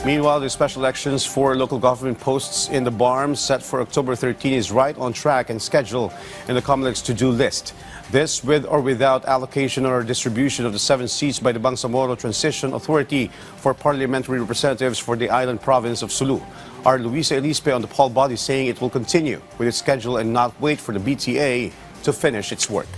Meanwhile, the special elections for local government posts in the BARM set for October 13 is right on track and scheduled in the COMELEC's to-do list. This with or without allocation or distribution of the 7 seats by the Bangsamoro Transition Authority for parliamentary representatives for the island province of Sulu. Our Luisa Elispe on the poll body saying it will continue with its schedule and not wait for the BTA to finish its work.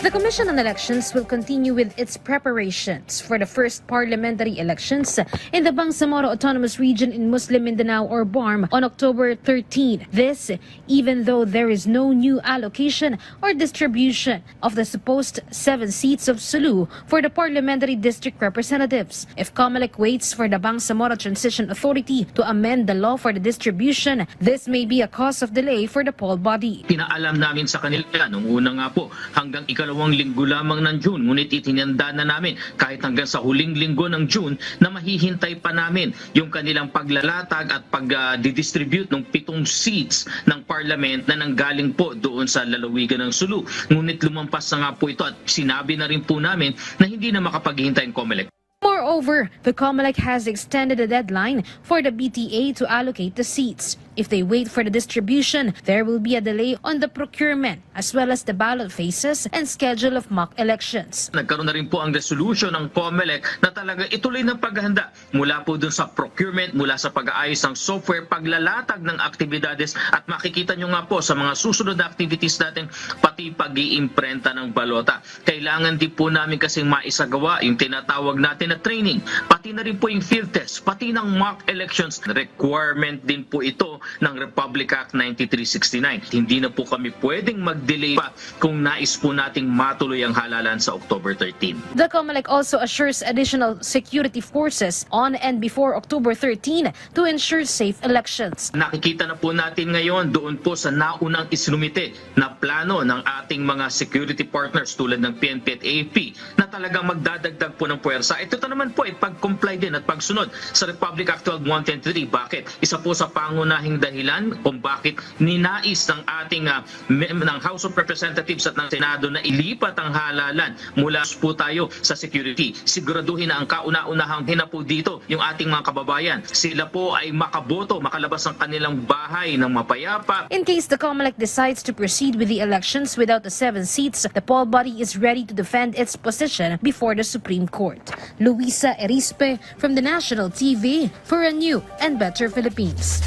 The Commission on Elections will continue with its preparations for the first parliamentary elections in the Bangsamoro Autonomous Region in Muslim Mindanao or BARM on October 13. This, even though there is no new allocation or distribution of the supposed 7 seats of Sulu for the parliamentary district representatives. If COMELEC waits for the Bangsamoro Transition Authority to amend the law for the distribution, this may be a cause of delay for the poll body. Pinaalam namin sa kanila nung una nga po hanggang ikalawang linggo lamang ng June, ngunit itinanda na namin kahit hanggang sa huling linggo ng June na mahihintay pa namin yung kanilang paglalatag at pag-distribute ng 7 seats ng parliament na nanggaling po doon sa lalawigan ng Sulu. Ngunit lumampas na nga po ito at sinabi na rin po namin na hindi na makapaghintay ang COMELEC. Moreover, the COMELEC has extended the deadline for the BTA to allocate the seats. If they wait for the distribution, there will be a delay on the procurement as well as the ballot phases and schedule of mock elections. Nagkaroon na rin po ang resolution ng COMELEC na talaga ituloy ng paghahanda mula po dun sa procurement, mula sa pag-aayos ng software, paglalatag ng aktibidades at makikita nyo nga po sa mga susunod na activities natin pati pag-iimprenta ng balota. Kailangan din po namin kasing maisagawa yung tinatawag natin na training, pati na rin po yung field test, pati ng mock elections. Requirement din po ito ng Republic Act 9369. Hindi na po kami pwedeng mag-delay pa kung nais po nating matuloy ang halalan sa October 13. The COMELEC also assures additional security forces on and before October 13 to ensure safe elections. Nakikita na po natin ngayon doon po sa naunang isinumite na plano ng ating mga security partners tulad ng PNP at AFP na talagang magdadagdag po ng puwersa. Ito naman po ay pag-comply din at pagsunod sa Republic Act 12123. Bakit? Isa po sa pangunahing dahilan kung bakit ninais ng ating ng House of Representatives at ng Senado na ilipat ang halalan mula po tayo sa security. Siguraduhin na ang kauna-unahang hinapo dito yung ating mga kababayan. Sila po ay makaboto, makalabas ng kanilang bahay ng mapayapa. In case the COMELEC decides to proceed with the elections without the 7 seats, the poll body is ready to defend its position before the Supreme Court. Luisa Elispe from the National TV for a new and better Philippines.